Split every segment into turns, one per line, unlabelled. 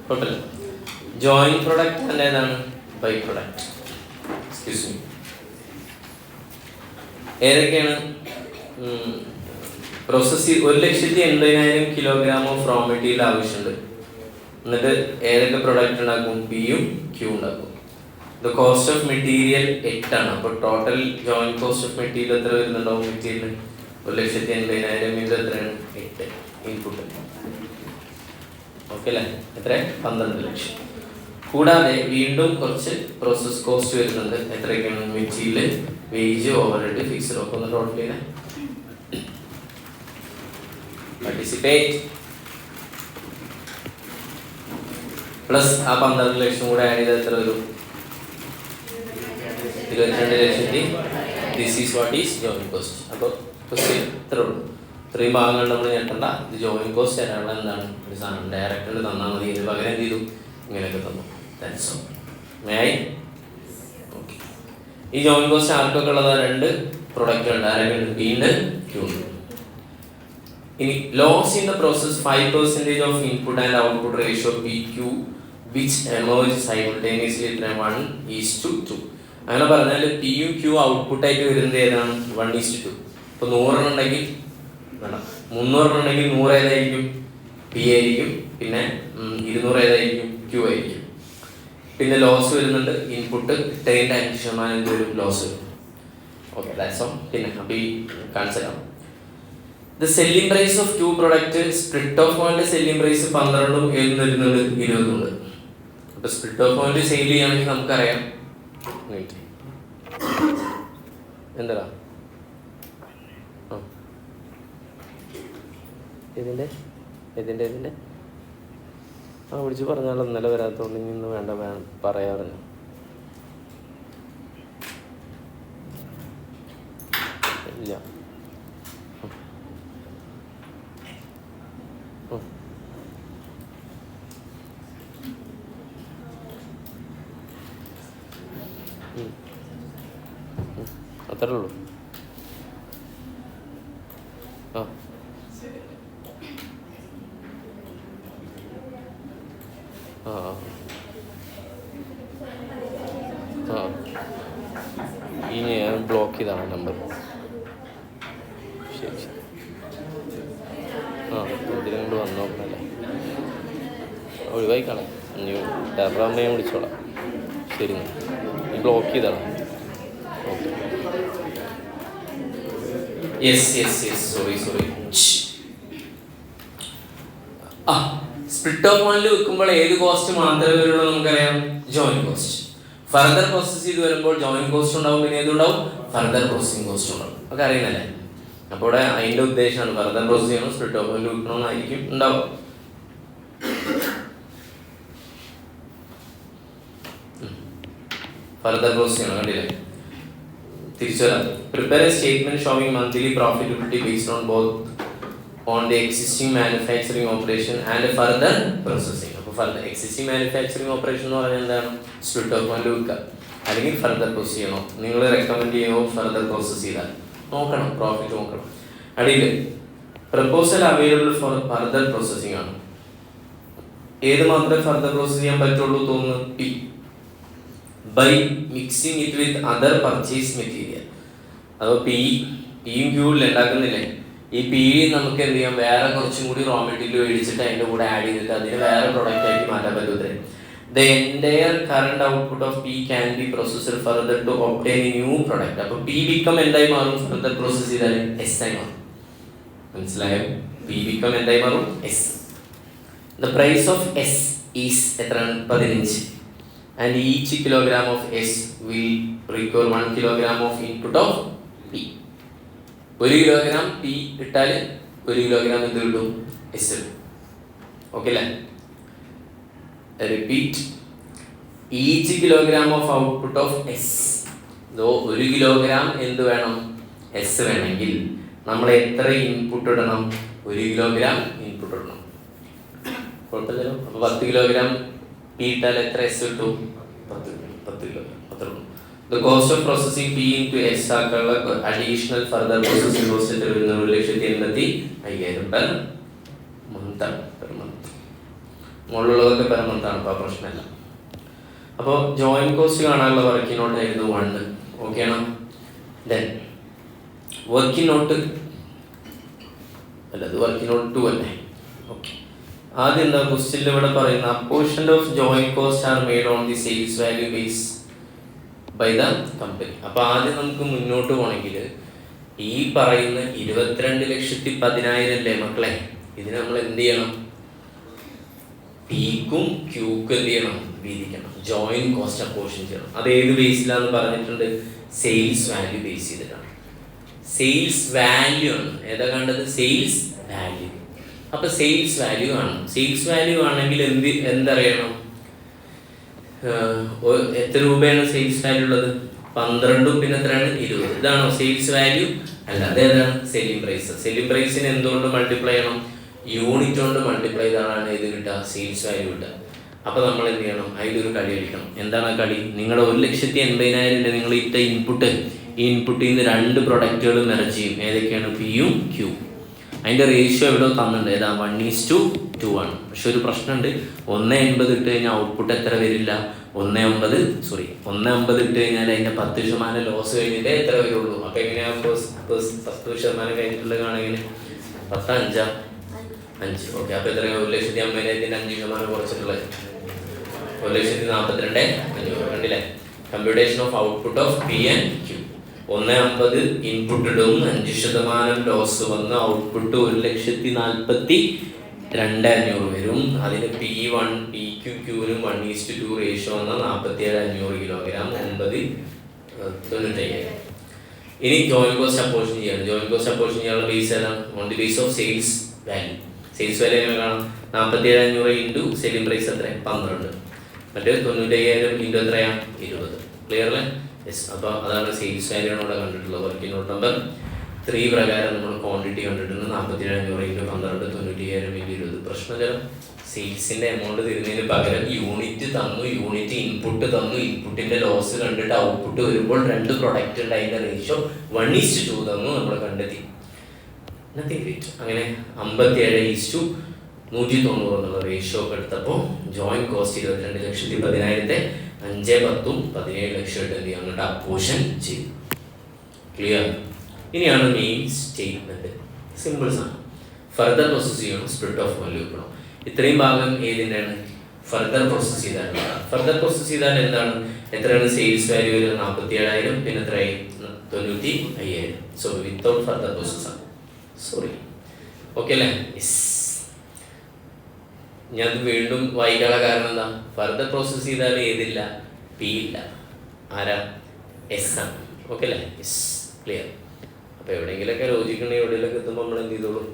Total joint product അല്ല, ഏതാണ് by product. Excuse me. ഏതൊക്കെയാണ് process? 1,80,000 kilogram of raw material ആവശ്യമുണ്ട്. എന്നിട്ട് ഏതൊക്കെ പ്രൊഡക്റ്റ് ഉണ്ടാക്കും? പിയും ക്യൂ ഉണ്ടാക്കും. ദ കോസ്റ്റ് ഓഫ് മെറ്റീരിയൽ 8 ആണ്. അപ്പോൾ total joint cost of material എത്ര വരുന്നുണ്ടാവും? മെറ്റീരിയൽ 1,80,000 ഇത് എത്രയാണ്? 8 ഇൻപുട്ട്. ഓക്കെ അല്ലേ? എത്ര? 12 ലക്ഷം. കൂടാതെ വീണ്ടും കുറച്ച് പ്രോസസ് കോസ്റ്റ് വരുന്നുണ്ട്. എത്രയൊക്കെയാണ്? മെറ്റീരിയൽ, വേജ്, ഓവർഹെഡ്, ഫിക്സഡ് ഒക്കെ ഒന്ന് ടോട്ടൽ ചെയ്യാൻ. പാർട്ടിസിപ്പേറ്റ് പ്ലസ് ആ 12 ലക്ഷം കൂടെ ആഡ് ചെയ്ത് എത്ര വരും? 22 ലക്ഷത്തി. This is what is joint cost. അപ്പോൾ ഇത്ര ഉള്ളൂ. ഇത്രയും ഭാഗങ്ങൾ നമ്മൾ ഞെട്ടണ്ട. ഇത് ജോയിന്റ് കോസ്റ്റ് തരാനുള്ള എന്താണ്? ഒരു സാധനം ഡയറക്റ്റ് തന്നാൽ മതി. ഇത് പകരം എന്ത് ചെയ്തു? ഇങ്ങനെയൊക്കെ തന്നു. That's all. May I? Okay. ഈ ജോയിന്റ് കോസ്റ്റ് ആർക്കൊക്കെ ഉള്ളത്? 2 പ്രൊഡക്റ്റ് ഉണ്ട്. ആരൊക്കെ? പി ഉണ്ട്, ക്യൂ ഉണ്ട്. ഇനി loss in the process 5% of input and output ratio P Q which emerge simultaneously 1:2. അങ്ങനെ പറഞ്ഞാൽ പി യു ക്യൂ ഔട്ട്പുട്ടായിട്ട് വരുന്നത് ഏതാണ്? 1:2. ഇപ്പോൾ 100 ഉണ്ടെങ്കിൽ വേണം, 300 ഉണ്ടെങ്കിൽ 100 ഏതായിരിക്കും? പി ആയിരിക്കും. പിന്നെ 200 ഏതായിരിക്കും? ക്യൂ ആയിരിക്കും. പിന്നെ ലോസ് വരുന്നുണ്ട്. ഇൻപുട്ട് 10% എന്ത് വരും? ലോസ് വരും. Okay, that's all. പിന്നെ അപ്പോൾ ഈ കാണിച്ചു the selling price of 2 product split off point selling price 12 വരുന്നുണ്ട്, 20 ഉണ്ട്. അപ്പോൾ സ്പ്ലിറ്റ് ഓഫ് പോയിന്റ് സെയിൽ ചെയ്യുകയാണെങ്കിൽ നമുക്കറിയാം എന്താ ഇതിൻ്റെ വിളിച്ച് പറഞ്ഞാലോ. ഇന്നലെ വരാത്തോണ്ട് ഇന്ന് വേണ്ട പറയാറുണ്ട്. ഇല്ല, അത്രേ ഉള്ളൂ. ആ ആ ആ ഇനി ഞാൻ ബ്ലോക്ക് ചെയ്താണ് നമ്പർ. ശരി ശരി. ആ ഇതിലും വന്നു നോക്കണല്ലേ. ഒഴിവായിക്കാണേ. ഇനി ടെററാകുമ്പോൾ ഞാൻ വിളിച്ചോളാം. ശരി, നീ ബ്ലോക്ക് ചെയ്താണ്. ഓക്കെ. സോറി. സ്പ്ലിറ്റ് ഓഫ് പോയിന്റിൽ വെക്കുമ്പോൾ ഏത് കോസ്റ്റ് മാത്രമേ വരുള്ളൂ? നമുക്കറിയാം, ജോയിന്റ് കോസ്റ്റ്. ഫർദർ പ്രോസസ് ചെയ്ത് വരുമ്പോൾ ജോയിന്റ് കോസ്റ്റ് ഉണ്ടാവും. പിന്നെ ഏതുണ്ടാവും? ഫർദർ പ്രോസസിങ് കോസ്റ്റ് ഉണ്ടാവും. ഒക്കെ അറിയുന്നല്ലേ? അപ്പോൾ ഇവിടെ അതിൻ്റെ ഉദ്ദേശമാണ് ഫർദർ പ്രോസസ് ചെയ്യണം, സ്പ്ലിറ്റ് ഓഫ് പോയിന്റ് വെക്കണമെന്നായിരിക്കും ഉണ്ടാവും. ഫർദർ പ്രോസസ് ചെയ്യണം. കണ്ടില്ലേ? തിരിച്ചു വരാം. Prepare A statement showing monthly profitability based on both on the existing manufacturing operation and further processing. അപ്പോൾ ഫർദർ എക്സിസ്റ്റിംഗ് മാനുഫാക്ചറിങ് ഓപ്പറേഷൻ എന്ന് പറഞ്ഞാൽ എന്താണ്? സ്പ്ലിറ്റ് ഓഫ് പോയിന്റ് വെക്കുക, അല്ലെങ്കിൽ ഫർദർ പ്രോസസ് ചെയ്യണോ? നിങ്ങൾ റെക്കമെൻഡ് ചെയ്യുമോ ഫർദർ പ്രോസസ് ചെയ്താൽ? നോക്കണം, പ്രോഫിറ്റ് നോക്കണം. അടിയിൽ proposal available for further processing ആണ്. ഏത് മാത്രമേ ഫർദർ പ്രോസസ് ചെയ്യാൻ പറ്റുള്ളൂ തോന്നുന്നു? P. By mixing it with other purchase material. അപ്പോൾ പിയും ക്യൂവിൽ ഉണ്ടാക്കുന്നില്ലേ? ഈ പി നമുക്ക് എന്ത് ചെയ്യാം? വേറെ കുറച്ചും കൂടി റോ മെറ്റീരിയൽ മേടിച്ചിട്ട് അതിൻ്റെ കൂടെ ആഡ് ചെയ്തിട്ട് അതിന് വേറെ പ്രൊഡക്റ്റ് ആക്കി മാറ്റാൻ പറ്റുമത്രേ. The entire current output of P can be processed further to obtain a new product. അപ്പോൾ പി ബിക്കം എന്തായി മാറും? ഫർദർ പ്രോസസ് ചെയ്താൽ എസ് ആയി മാറും. മനസ്സിലായോ? പി ബിക്കം എന്തായി മാറും? S. The price of S is എത്രയാണ്? 15. And each kilogram of S will require 1 kilogram of input of P. 1 kilogram P ഇട്ടാൽ 1 kilogram എന്ത് കിട്ടും? S കിട്ടും. ഓക്കെ അല്ലേ? Repeat. Each kilogram of output of S. 1 kilogram എന്ത് വേണം? S വേണമെങ്കിൽ നമ്മൾ എത്ര ഇൻപുട്ട് ഇടണം? 1 കിലോഗ്രാം ഇൻപുട്ട് ഇടണം. കുഴപ്പമില്ലല്ലോ. അപ്പോൾ 10 കിലോഗ്രാം പി ഇട്ടാൽ എത്ര എസ് കിട്ടും? 10 kilogram. The cost of processing P into S ആക്കാനുള്ള അഡീഷണൽ ഫർദർ പ്രോസസിങ് കോസ്റ്റ് എത്ര വരുന്നത്? 1,85,000 പെർ മന്ത് ആണ്. പെർ മന്ത് മുകളിലുള്ളതൊക്കെ പെർ മന്ത് ആണ്, അപ്പോൾ പ്രശ്നമില്ല. അപ്പോൾ ജോയിൻറ്റ് കോസ്റ്റ് കാണാനുള്ള വർക്കിംഗ് നോട്ടായിരുന്നു 1. ഓക്കെ ആണോ? ദെൻ വർക്കിംഗ് നോട്ട് അല്ല, അത് വർക്കിംഗ് നോട്ട് 2 അല്ലേ? ഓക്കെ. ആദ്യം എന്താ ക്വസ്റ്റ്യനിൽ ഇവിടെ പറയുന്ന apportion of joint cost are made on the sales value base by the company. അപ്പോൾ ആദ്യം നമുക്ക് മുന്നോട്ട് പോകണമെങ്കിൽ ഈ പറയുന്ന 22,10,000 അല്ലേ മക്കളെ, ഇതിന് നമ്മൾ എന്ത് ചെയ്യണം? പിക്കും ക്യൂക്കും എന്ത് ചെയ്യണം? വീതിക്കണം. ജോയിൻറ്റ് കോസ്റ്റ് അപ്പോർഷൻ ചെയ്യണം. അത് ഏത് ബേസിലാന്ന് പറഞ്ഞിട്ടുണ്ട്? സെയിൽസ് വാല്യൂ ബേസ് ചെയ്തിട്ടാണ്. സെയിൽസ് വാല്യൂ ആണ് ഏതാ കണ്ടത്? Sales value. അപ്പൊ സെയിൽസ് വാല്യൂ ആണ്. സെയിൽസ് വാല്യൂ ആണെങ്കിൽ എന്തറിയണം? എത്ര രൂപയാണ് സെയിൽസ് വാല്യൂ ഉള്ളത്? 12 പിന്നെ എത്രയാണ്? 20. ഇതാണോ സെയിൽസ് വാല്യൂ? അല്ല, അതേതാണ്? Selling price. സെല്ലിംഗ് പ്രൈസിന് എന്തുകൊണ്ട് മൾട്ടിപ്ലൈ ചെയ്യണം? യൂണിറ്റ് കൊണ്ട് മൾട്ടിപ്ലൈ ചെയ്താണ് ഇത് കിട്ടുക, സെയിൽസ് വാല്യൂ കിട്ടുക. അപ്പോൾ നമ്മൾ എന്ത് ചെയ്യണം? അതിലൊരു കളി കളിക്കണം. എന്താണ് ആ കളി? നിങ്ങളുടെ 1,80,000 നിങ്ങൾ ഇട്ട ഇൻപുട്ട്, ഈ ഇൻപുട്ടിൽ നിന്ന് 2 പ്രൊഡക്റ്റുകൾ മെർജ് ചെയ്യും. ഏതൊക്കെയാണ്? പിയും ക്യൂ. അതിൻ്റെ റേഷ്യോ എവിടെ തന്നിട്ടുണ്ട്? ഏതാ? 1:2 ആണ്. പക്ഷെ ഒരു പ്രശ്നമുണ്ട്. 1.80 ഇട്ട് കഴിഞ്ഞാൽ ഔട്ട്പുട്ട് എത്ര വരില്ല? 1.50 ഇട്ട് കഴിഞ്ഞാൽ അതിൻ്റെ 10% ലോസ് കഴിഞ്ഞിട്ടേ എത്ര വരുള്ളൂ. അപ്പോൾ എങ്ങനെയാണ് 10% കഴിഞ്ഞിട്ടുള്ളത് കാണുമെങ്കിൽ 10 5. ഓക്കെ. അപ്പോൾ എത്ര? 1,50,000 5% കുറച്ചിട്ടുള്ളത് 1,42,500. കണ്ടില്ലേ? Computation of output of P and Q. 1.50 input ഇടും, 5% ലോസ് വന്ന് ഔട്ട്പുട്ട് 1,42,500 വരും. അതിന് P1 PQ ക്യൂവിനും 1:2 റേഷ്യോ വന്ന 47,500 കിലോഗ്രാം, 9,95,000. ഇനി ജോയിൻറ്റ് കോസ്റ്റ് അപ്പോർഷൻ ചെയ്യണം. ജോയിൻറ്റ് കോസ്റ്റ് അപ്പോർഷൻ ചെയ്യാനുള്ള ബേസ് ഏതാണ്? On the base of sales value. Sales value എങ്ങനെ കാണാം? 47,500 ഇൻറ്റു സെല്ലിംഗ് പ്രൈസ് എത്ര? 12. മറ്റേ 95,000 ഇൻറ്റു എത്രയാണ്? 20. ക്ലിയർ അല്ലേ? യെസ്. അപ്പോൾ അതാണ് സെയിൽസ് വാല്യൂ ആണ് ഇവിടെ കണ്ടിട്ടുള്ളത്. വർക്കിംഗ് നോട്ട് നമ്പർ 3 പ്രകാരം നമ്മൾ ക്വാണ്ടിറ്റി കണ്ടിട്ടുണ്ട്. 47,500 ഇൻറ്റു 12, 95,000 ഇൻറ്റു 20. പ്രശ്നമില്ല. സെയിൽസിൻ്റെ എമൗണ്ട് തരുന്നതിന് പകരം യൂണിറ്റ് തന്നു, യൂണിറ്റ് ഇൻപുട്ട് തന്നു, ഇൻപുട്ടിൻ്റെ ലോസ് കണ്ടിട്ട് ഔട്ട്പുട്ട് വരുമ്പോൾ 2 പ്രൊഡക്റ്റ് ഉണ്ട്, അതിൻ്റെ റേഷ്യോ 1:2 തന്നു, നമ്മൾ കണ്ടെത്തി. Nothing great. അങ്ങനെ 57:190 എന്നുള്ള റേഷ്യോ ഒക്കെ എടുത്തപ്പോൾ ജോയിൻറ്റ് കോസ്റ്റ് 22,10,000 5, 10, 17 ലക്ഷം എന്ത് ചെയ്യും? അങ്ങോട്ട് അപ്പോർഷൻ ചെയ്തു. ക്ലിയർ? ഇനിയാണ് മെയിൻ സ്റ്റേറ്റ്മെന്റ്. സിമ്പിൾസ് ആണ്. ഫർദർ പ്രോസസ് ചെയ്യണം, സ്പ്ലിറ്റ് ഓഫ് വാല്യൂ കിട്ടണം. ഇത്രയും ഭാഗം ഏതിൻ്റെയാണ്? ഫർദർ പ്രോസസ് ചെയ്താണ്. ഫർദർ പ്രോസസ് ചെയ്താൽ എന്താണ്? എത്രയാണ് സെയിൽസ് വാല്യൂ വരുന്നത്? 47,000 പിന്നെ എത്രയായി? 95,000. സോ വിത്തൗട്ട് ഫർദർ പ്രോസസ് ആണ്. സോറി. ഓക്കെ അല്ലേ? യെസ്. ഞാൻ വീണ്ടും വായിക്കാനുള്ള കാരണം എന്താ? ഫർദർ പ്രോസസ് ചെയ്താൽ ഏതില്ല? പി ഇല്ല. ആരാ? എസ് ആണ്. ഓക്കെ അല്ലേ? യെസ്. ക്ലിയർ. അപ്പോൾ എവിടെയെങ്കിലൊക്കെ ലോജിക്കുണ്ടെങ്കിൽ എവിടെയെങ്കിലൊക്കെ എത്തുമ്പോൾ നമ്മൾ എന്ത് ചെയ്തോളും?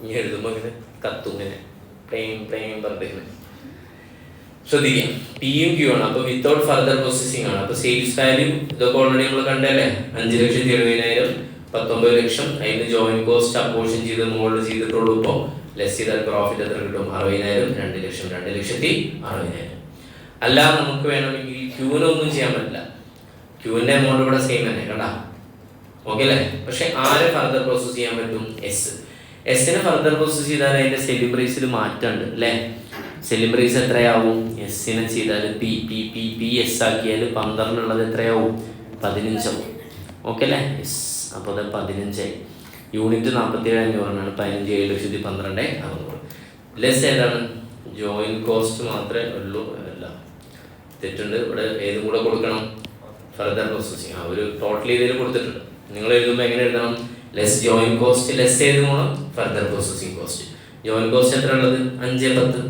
ഇനി എഴുതുമ്പോൾ ഇങ്ങനെ കത്തും, ഇങ്ങനെ പ്ലെയിൻ പറഞ്ഞിങ്ങനെ ശ്രദ്ധിക്കാം. പിയും ക്യൂ ആണ്. അപ്പോൾ വിത്തൗട്ട് ഫർദർ പ്രോസസ്സിംഗ് ആണ്. അപ്പോൾ സെയിൽസ് വാല്യൂ ഇതൊക്കെ ഓൾറെഡി നമ്മൾ കണ്ടല്ലേ? 5,70,000, 19 ലക്ഷം. അതിന് ജോയിൻറ്റ് കോസ്റ്റ് അപ്പോർഷൻ ചെയ്ത് മുകളിൽ ചെയ്തിട്ടുള്ളൂ. ഇപ്പോൾ ലെസ് ചെയ്താൽ പ്രോഫിറ്റ് എത്ര കിട്ടും? 60,000, 2 ലക്ഷം, 2,60,000. അല്ല നമുക്ക് വേണമെങ്കിൽ ക്യൂവിനൊന്നും ചെയ്യാൻ പറ്റില്ല. ക്യൂവിൻ്റെ എമൗണ്ട് ഇവിടെ സെയിം തന്നെ കണ്ടാ? ഓക്കെ അല്ലേ? പക്ഷെ ആരെ ഫർദർ പ്രോസസ് ചെയ്യാൻ പറ്റും? എസിനെ ഫർദർ പ്രോസസ് ചെയ്താൽ അതിൻ്റെ സെല്ലിംഗ് പ്രൈസിൽ മാറ്റമുണ്ട് അല്ലേ? സെല്ലിംഗ് പ്രൈസ് എത്രയാവും? എസിനെ ചെയ്താൽ പി എസ് ആക്കിയാൽ 12 ഉള്ളത് എത്രയാവും? 15 ആവും. ഓക്കെ അല്ലേ? യെസ്. അപ്പോൾ അത് 15 യൂണിറ്റ് 47,500 15, 7,12,600. ലെസ് ഏതാണ്? ജോയിൻറ്റ് കോസ്റ്റ് മാത്രമേ ഉള്ളൂ. അല്ല, തെറ്റുണ്ട്. ഇവിടെ ഏതും കൂടെ കൊടുക്കണം? Further processing. ഒരു ടോട്ടൽ ഇതിൽ കൊടുത്തിട്ടുണ്ട്. നിങ്ങൾ എഴുതുമ്പോൾ എങ്ങനെ എഴുതണം? ലെസ് ജോയിൻറ്റ് കോസ്റ്റ്, ലെസ് ഏത് പോകണം? Further processing cost. Joint cost എത്ര ഉള്ളത്? 5, 10.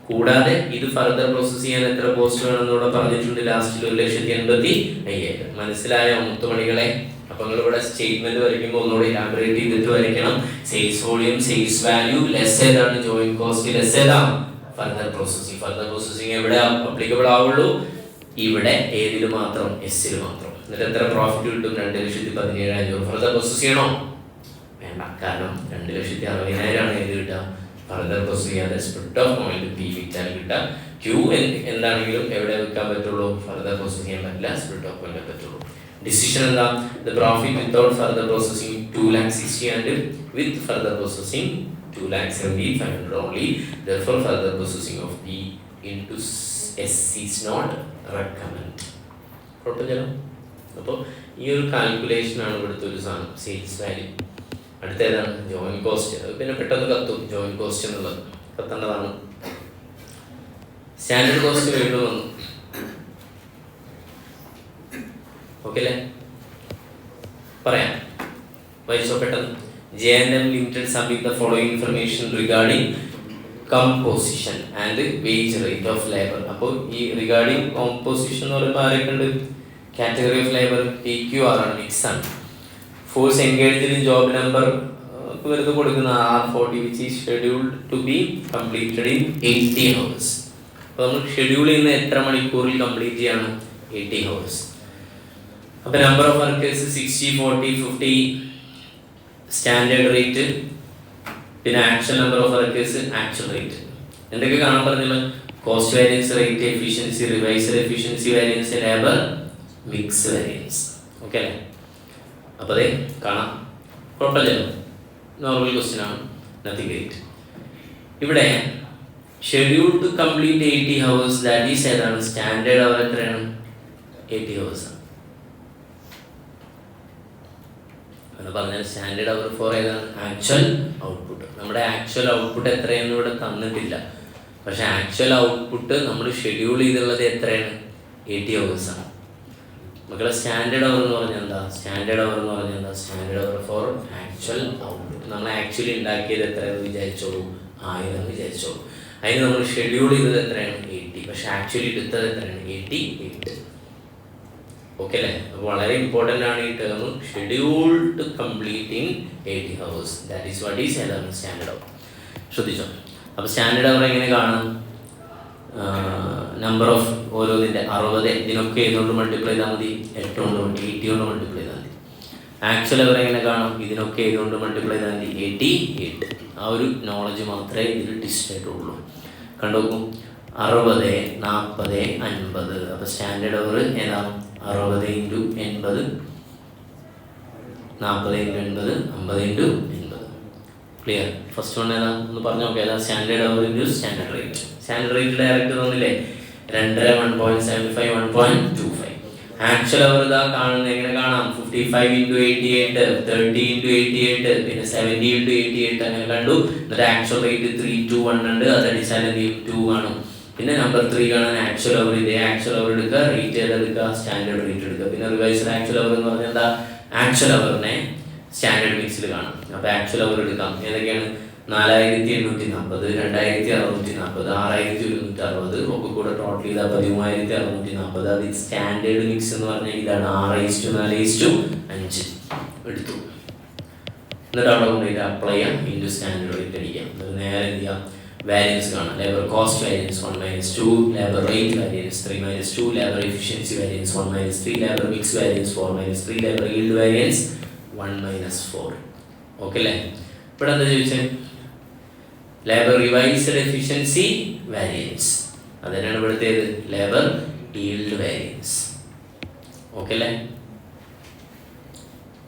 കൂടാതെ ഇത് ഫർദർ പ്രോസസ് ചെയ്യാൻ എത്ര കോസ്റ്റ് വേണമെന്നൂടെ പറഞ്ഞിട്ടുണ്ട് ലാസ്റ്റിൽ? 1,80,000. മനസ്സിലായോ മുത്തുമണികളെ? അപ്പോൾ നിങ്ങളിവിടെ സ്റ്റേറ്റ്മെന്റ് വരയ്ക്കുമ്പോൾ ഒന്നുകൂടി ഇലാബറേറ്റ് ചെയ്തിട്ട് വരയ്ക്കണം. Sales volume, sales value, less ഏതാണ്? ജോയിൻറ്റ് കോസ്റ്റ്, ലെസ് ഏതാണ്? Further processing. ഫർദർ പ്രോസസ്സിംഗ് എവിടെ അപ്ലിക്കബിൾ ആവുള്ളൂ? ഇവിടെ ഏതിൽ മാത്രം? എസ്സിൽ മാത്രം. എന്നിട്ട് എത്ര പ്രോഫിറ്റ് കിട്ടും? 2,17,500. ഫർദർ പ്രോസസ് ചെയ്യണോ? വേണ്ട. കാരണം 2,60,000 ആണ് ഏത് കിട്ടുക? ഫർദർ പ്രോസസ് ചെയ്യാതെ സ്പ്ലിറ്റ് ഓഫ് പോയിന്റ് പി വിറ്റാൽ കിട്ടുക. ക്യൂ എന്താണെങ്കിലും എവിടെ വെക്കാൻ പറ്റുള്ളൂ, ഫർദർ പ്രോസസ് ചെയ്യാൻ പറ്റില്ല, സ്പ്ലിറ്റ് ഓഫ് പോയിന്റ് പറ്റുള്ളൂ. ഡിസിഷൻ എന്താ, the profit without further processing 2,60,000 and with further processing 2,70,500 only. Therefore further processing of B into S is not recommended. കുഴപ്പമില്ലല്ലോ. അപ്പോൾ ഈ ഒരു കാൽക്കുലേഷനാണ് ഇവിടുത്തെ ഒരു സാധനം, സെയിൽസ് വാല്യൂ. അടുത്ത ഏതാണ്, ജോയിൻ കോസ്റ്റ്. അത് പിന്നെ പെട്ടെന്ന് കത്തും, ജോയിൻ കോസ്റ്റ് എന്നുള്ളത് കത്തേണ്ടതാണ്. സ്റ്റാൻഡേർഡ് കോസ്റ്റ് വീണ്ടും വന്നു. ഓക്കെ അല്ലേ, പറയാം വായിച്ചോ പെട്ടെന്ന്. J&M Limited submit the following information regarding composition and wage rate of labor. അപ്പോൾ ഈ റിഗാർഡിംഗ് കോമ്പോസിഷൻ എന്ന് പറയുമ്പോൾ ആരൊക്കെ ഉണ്ട്, കാറ്റഗറി ഓഫ് ലേബർ PQR ആണ്, മിക്സ് ആണ്. Force engaged in job number വെറുതെ കൊടുക്കുന്ന R40 which is scheduled to be completed in 80 hours. അപ്പോൾ നമ്മൾ ഷെഡ്യൂൾ ചെയ്യുന്ന എത്ര മണിക്കൂറിൽ കംപ്ലീറ്റ് ചെയ്യണം, 80 hours. അപ്പോൾ number of workers 60, 40, 50 standard rate, പിന്നെ actual number of workers, actual rate. എന്തൊക്കെ കാണാൻ പറഞ്ഞല്ലോ, cost variance, rate efficiency, revised efficiency variance, labour mix variance. Okay അല്ലേ, അപ്പോൾ അതെ കാണാം, കുഴപ്പമില്ലല്ലോ, നോർമൽ ക്വസ്റ്റ്യൻ ആണ്, നത്തിങ് ഗ്രേറ്റ്. ഇവിടെ schedule to complete 80 hours, that is ഏതാണ്, സ്റ്റാൻഡേർഡ് അവർ എത്രയാണ്, 80 hours ആണ്. എന്ന് പറഞ്ഞാൽ സ്റ്റാൻഡേർഡ് അവർ ഫോർ ഏതാണ്, ആക്ച്വൽ ഔട്ട്പുട്ട്. നമ്മുടെ ആക്ച്വൽ ഔട്ട്പുട്ട് എത്രയെന്ന് ഇവിടെ തന്നിട്ടില്ല, പക്ഷെ ആക്ച്വൽ ഔട്ട്പുട്ട് നമ്മൾ ഷെഡ്യൂൾ ചെയ്തുള്ളത് എത്രയാണ്, 80 hours ആണ്. മക്കളെ സ്റ്റാൻഡേർഡ് അവർ എന്ന് പറഞ്ഞാൽ എന്താ, സ്റ്റാൻഡേർഡ് അവർ എന്ന് പറഞ്ഞാൽ എന്താ, standard hour four actual output. നമ്മൾ ആക്ച്വലി ഉണ്ടാക്കിയത് എത്രയെന്ന് വിചാരിച്ചോളൂ, 1000 എന്ന് വിചാരിച്ചോളൂ. അതിന് നമ്മൾ ഷെഡ്യൂൾ ചെയ്തത് എത്രയാണ്, 80, പക്ഷെ ആക്ച്വലി എടുത്തത് എത്രയാണ്, 88. ഓക്കെ അല്ലേ, വളരെ ഇമ്പോർട്ടൻ്റ് ആണ് ഈ term, schedule to complete in 80 hours, that is what is ഏതാണ്, സ്റ്റാൻഡേർഡ് അവർ. ശ്രദ്ധിച്ചോ, അപ്പോൾ സ്റ്റാൻഡേർഡ് അവർ എങ്ങനെ കാണാം, നമ്പർ ഓഫ് ഓരോന്നിൻ്റെ 60, ഇതിനൊക്കെ ഏതുകൊണ്ട് മൾട്ടിപ്ലൈ ചെയ്താൽ മതി, 8 കൊണ്ട് 80 കൊണ്ട് മൾട്ടിപ്ലൈ ചെയ്താൽ മതി. ആക്ച്വൽ അവർ എങ്ങനെ കാണാം, ഇതിനൊക്കെ ഏതുകൊണ്ട് മൾട്ടിപ്ലൈ ചെയ്താൽ മതി, 88. ആ ഒരു നോളജ് മാത്രമേ ഇതിൽ ടിസ്റ്റ് ആയിട്ടുള്ളൂ. കണ്ടുനോക്കും, 60, 40, 50. അപ്പോൾ സ്റ്റാൻഡേർഡ് അവർ ഏതാണ്, 60 × 80, 40 × 80, 50 × 80. ക്ലിയർ. ഫസ്റ്റ് വൺ ഏതാ ഒന്ന് പറഞ്ഞു നോക്കാം, ഏതാ, സ്റ്റാൻഡേർഡ് അവർ into standard rate. Standard rate direct തന്നില്ലേ, 2, 1.75, 1.25. ആക്ച്വൽ അവർ ഇതാ കാണുന്നത് എങ്ങനെ കാണാം, 55 × 88, 30 × 88, പിന്നെ 70 × 88 അങ്ങനെ കണ്ടു. എന്നിട്ട് ആക്ച്വൽ റേറ്റ് 3 to 1 ഉണ്ട്, അത് അടിച്ചാൽ 2 കാണും. പിന്നെ നമ്പർ 3 കാണാൻ ആക്ച്വൽ അവർ, ഇതേ ആക്ച്വൽ അവർ എടുക്കുക, റേറ്റ് ഏതെടുക്കുക, സ്റ്റാൻഡേർഡ് റേറ്റ് എടുക്കുക. പിന്നെ റിവൈസ്ഡ് ആക്ച്വൽ അവർ എന്ന് പറഞ്ഞാൽ എന്താ, ആക്ച്വൽ അവറിനെ സ്റ്റാൻഡേർഡ് മിക്സിൽ കാണും. അപ്പോൾ ആക്ച്വൽ അവർ എടുക്കാം, ഏതൊക്കെയാണ്, 4840, 2640, 6160, ഒക്കെ കൂടെ ടോട്ടൽ ചെയ്താൽ 13640. അത് സ്റ്റാൻഡേർഡ് മിക്സ് എന്ന് പറഞ്ഞാൽ ഇതാണ്, 6:4:5 എടുത്തു. എന്നിട്ട് അവിടെ കൊണ്ടുപോയിട്ട് അപ്ലൈ ചെയ്യാം, ഇൻറ്റു സ്റ്റാൻഡേർഡ് റേറ്റ് അടിക്കാം. എന്നിട്ട് നേരെ എന്ത് ചെയ്യാം, വാരിയൻസ് കാണാം, labour cost variance 1 - 2, labour rate variance 3 - 2, labour efficiency variance 1 - 3, labour mix variance 4 - 3, labour yield variance 1 - 4. Okay അല്ലേ, ഇവിടെ എന്താ ചോദിച്ചത്, ലേബർ റിവൈസ്ഡ് എഫിഷ്യൻസി വാരിയൻസ്, അതിനാണ് ഇവിടുത്തേത് ലേബർ ഈൽഡ് വാരിയൻസ്. ഓക്കെ അല്ലേ,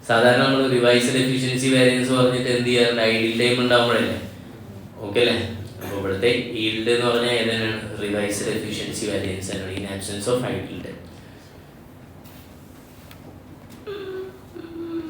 സാധാരണ നമ്മൾ റിവൈസ്ഡ് എഫിഷ്യൻസി വാരിയൻസ് പറഞ്ഞിട്ട് എന്ത് ചെയ്യാറുണ്ട്, ഐഡിയൽ ടൈം ഉണ്ടാകുമ്പോഴല്ലേ. ഓക്കെ അല്ലേ, അപ്പോൾ ഇവിടുത്തെ ഈൽഡ് എന്ന് പറഞ്ഞാൽ ഏതാണ്, റിവൈസ്ഡ് എഫിഷ്യൻസി വാരിയൻസ് ആണ്, in absence of ideal time.